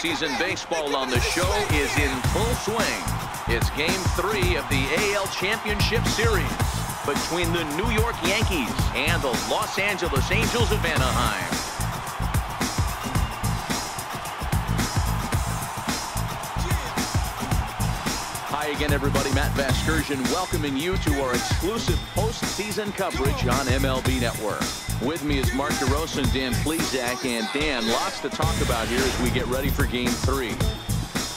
Postseason baseball on the show is in full swing. It's Game 3 of the AL Championship Series between the New York Yankees and the Los Angeles Angels of Anaheim. Hi again, everybody. Matt Vasgersian welcoming you to our exclusive postseason coverage on MLB Network. With me is Mark DeRosa and Dan Plesac. And Dan, lots to talk about here as we get ready for Game 3.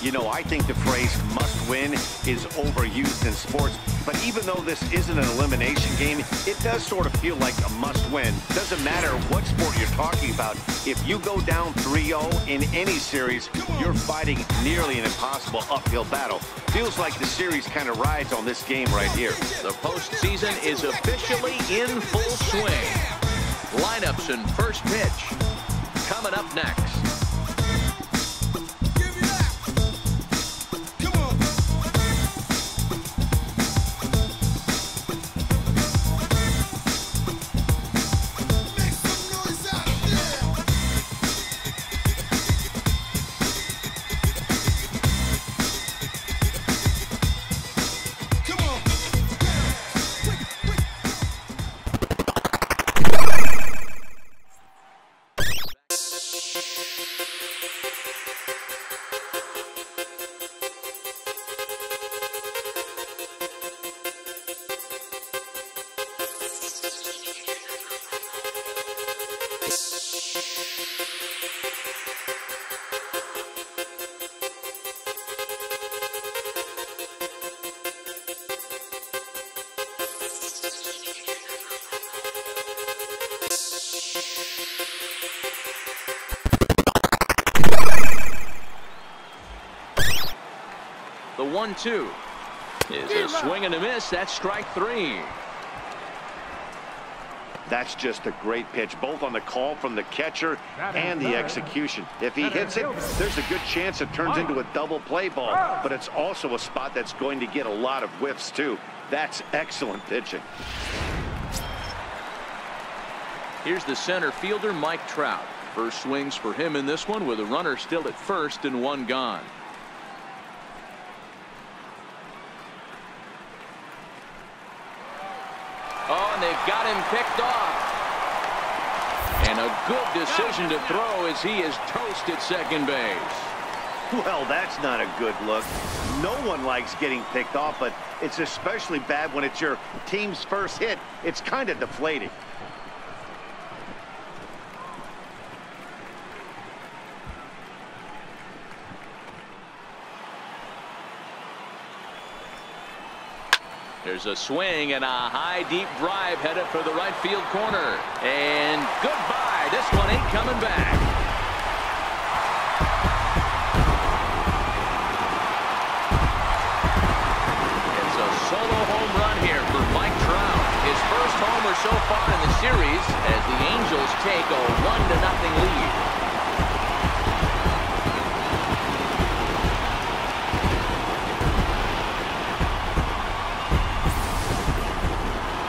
You know, I think the phrase must win is overused in sports. But even though this isn't an elimination game, it does sort of feel like a must win. Doesn't matter what sport you're talking about. If you go down 3-0 in any series, you're fighting nearly an impossible uphill battle. Feels like the series kind of rides on this game right here. The postseason is officially in full swing. Lineups and first pitch coming up next. The 1-2 is a swing and a miss. That's strike 3. That's just a great pitch, both on the call from the catcher and the execution. If he hits it, there's a good chance it turns into a double play ball, but it's also a spot that's going to get a lot of whiffs too. That's excellent pitching. Here's the center fielder, Mike Trout. First swings for him in this one with a runner still at first and one gone. Oh, and they've got him picked off. And a good decision to throw as he is toast at second base. Well, that's not a good look. No one likes getting picked off, but it's especially bad when it's your team's first hit. It's kind of deflating. There's a swing and a high deep drive headed for the right field corner. And goodbye. This one ain't coming back. It's a solo home run here for Mike Trout. His first homer so far in the series as the Angels take a 1-0 lead.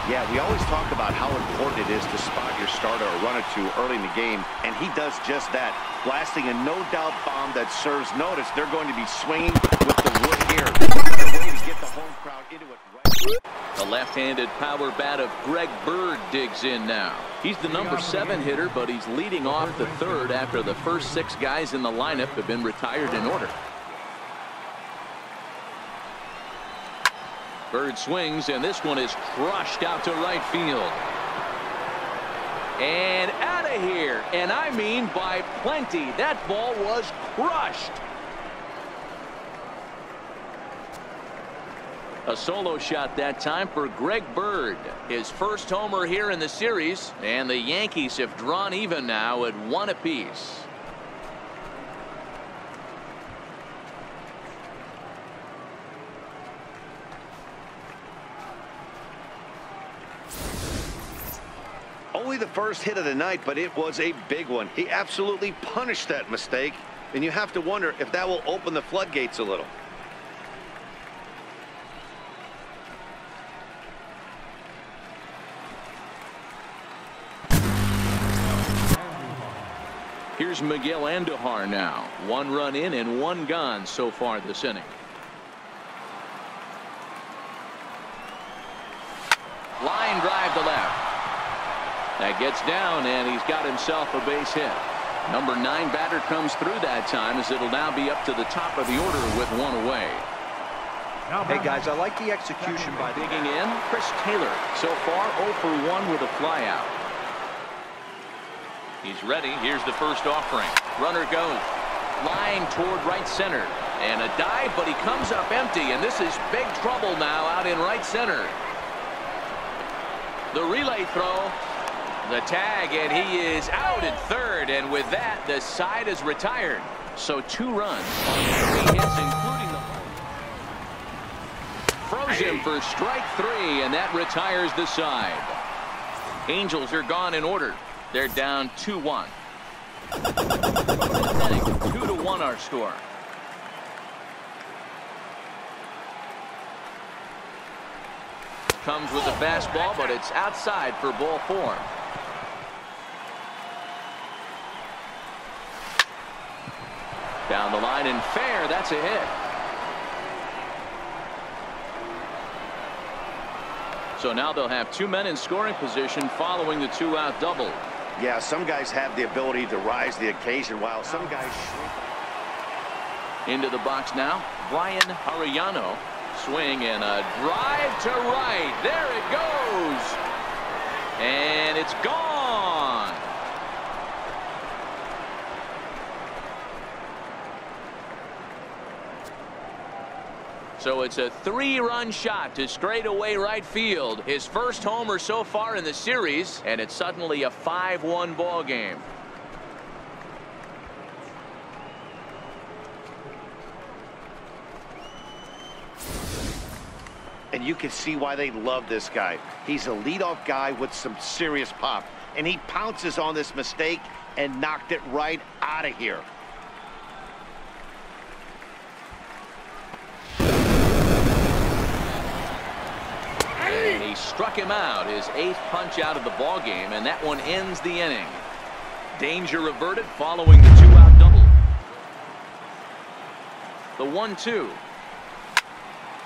Yeah, we always talk about how important it is to spot your starter or run or two early in the game, and he does just that, blasting a no-doubt bomb that serves notice. They're going to be swinging with the wood here. A way to get the home crowd into it right. The left-handed power bat of Greg Bird digs in now. He's the number 7 hitter, but he's leading off the third after the first 6 guys in the lineup have been retired in order. Bird swings, and this one is crushed out to right field. And out of here, and I mean by plenty. That ball was crushed. A solo shot that time for Greg Bird. His first homer here in the series, and the Yankees have drawn even now at 1 apiece. Only the first hit of the night, but it was a big one. He absolutely punished that mistake, and you have to wonder if that will open the floodgates a little. Here's Miguel Andujar now. 1 run in and 1 gone so far this inning. Line drive to left. That gets down, and he's got himself a base hit. Number 9 batter comes through that time, as it'll now be up to the top of the order with 1 away. Hey guys, I like the execution by digging in. Chris Taylor so far 0 for 1 with a flyout. He's ready. Here's the first offering. Runner goes. Line toward right center. And a dive, but he comes up empty, and this is big trouble now out in right center. The relay throw. The tag, and he is out at third, and with that, the side is retired. So 2 runs on 3 hits, including the froze him for strike 3, and that retires the side. Angels are gone in order. They're down 2-1. 2-1 our score. Comes with a fastball, but it's outside for ball 4. Down the line and fair. That's a hit. So now they'll have 2 men in scoring position following the 2-out double. Yeah, some guys have the ability to rise to the occasion, while some guys shrink. Into the box now. Brian Arellano. Swing and a drive to right. There it goes. And it's gone. So it's a 3-run shot to straightaway right field. His first homer so far in the series, and it's suddenly a 5-1 ball game. And you can see why they love this guy. He's a leadoff guy with some serious pop, and he pounces on this mistake and knocked it right out of here. And he struck him out, his 8th punch out of the ball game, and that one ends the inning. Danger averted following the 2-out double. The 1-2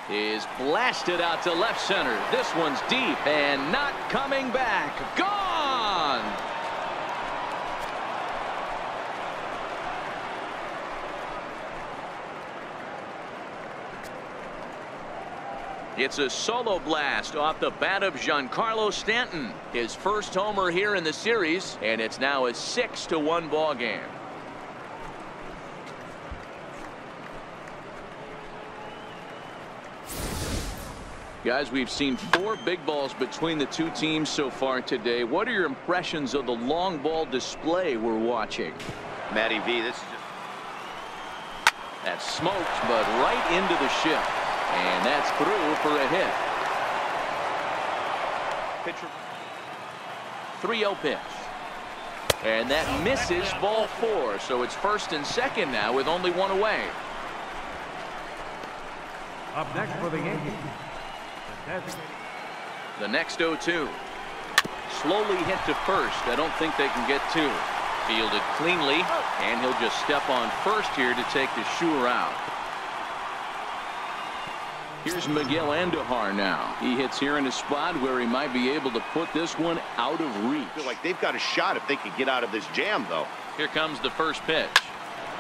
is blasted out to left center. This one's deep and not coming back. Gone! It's a solo blast off the bat of Giancarlo Stanton. His first homer here in the series, and it's now a 6-1 ball game. Guys, we've seen 4 big balls between the 2 teams so far today. What are your impressions of the long ball display we're watching? Matty V, this is just... That's smoked, but right into the ship. And that's through for a hit. Pitcher. 3-0 pitch. And that misses ball 4. So it's 1st and 2nd now with only 1 away. Up next for the Yankees. The next 0-2. Slowly hit to first. I don't think they can get 2. Fielded cleanly, and he'll just step on first here to take the shooter out. Here's Miguel Andujar now. He hits here in a spot where he might be able to put this one out of reach. I feel like they've got a shot if they could get out of this jam, though. Here comes the first pitch.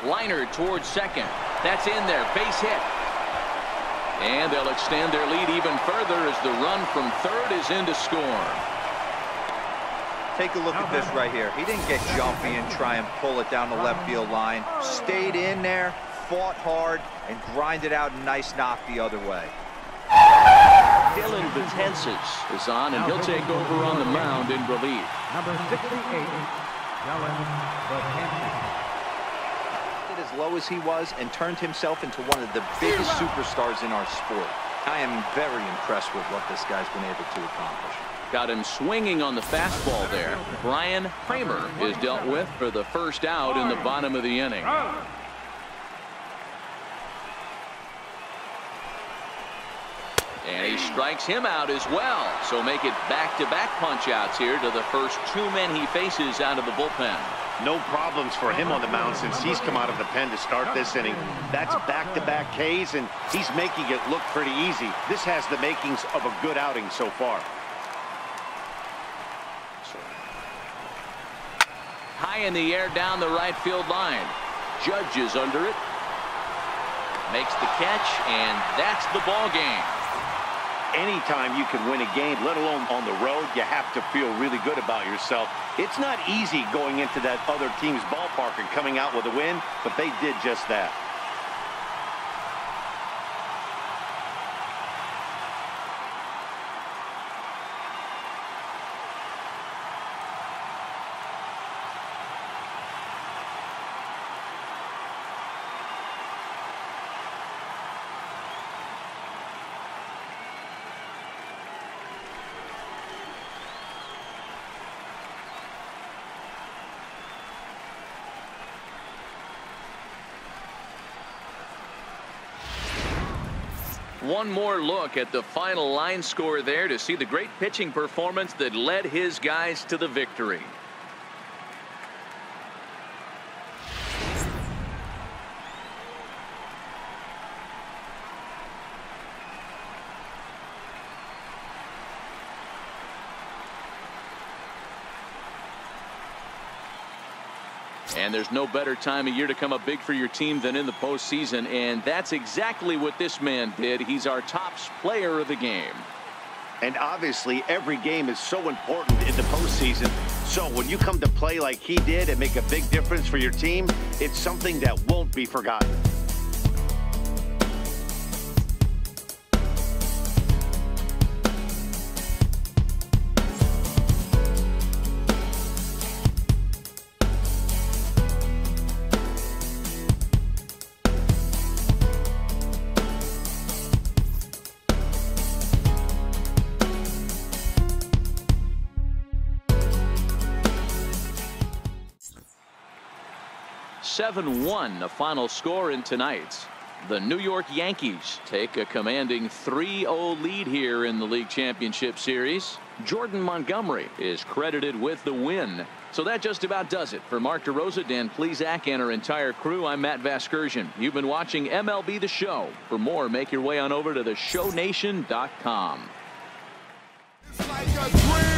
Liner towards second. That's in there. Base hit. And they'll extend their lead even further as the run from third is in to score. Take a look at this right here. He didn't get jumpy and try and pull it down the left field line. Stayed in there, fought hard, and grinded out a nice knock the other way. Dylan Betances is on, and he'll take over on the mound in relief. Number 68, Dylan Betances. As low as he was and turned himself into one of the biggest superstars in our sport. I am very impressed with what this guy's been able to accomplish. Got him swinging on the fastball there. Brian Kramer is dealt with for the first out in the bottom of the inning. And he strikes him out as well. So make it back-to-back punch outs here to the first 2 men he faces out of the bullpen. No problems for him on the mound since he's come out of the pen to start this inning. That's back-to-back Ks, and he's making it look pretty easy. This has the makings of a good outing so far. High in the air down the right field line. Judge is under it. Makes the catch, and that's the ball game. Anytime you can win a game, let alone on the road, you have to feel really good about yourself. It's not easy going into that other team's ballpark and coming out with a win, but they did just that. One more look at the final line score there to see the great pitching performance that led his guys to the victory. And there's no better time of year to come up big for your team than in the postseason, and that's exactly what this man did. He's our top player of the game. And obviously, every game is so important in the postseason. So when you come to play like he did and make a big difference for your team, it's something that won't be forgotten. (7-1) the final score in tonight's. The New York Yankees take a commanding 3-0 lead here in the League Championship Series. Jordan Montgomery is credited with the win. So that just about does it. For Mark DeRosa, Dan Plesac, and our entire crew, I'm Matt Vasgersian. You've been watching MLB The Show. For more, make your way on over to theshownation.com. It's like a dream.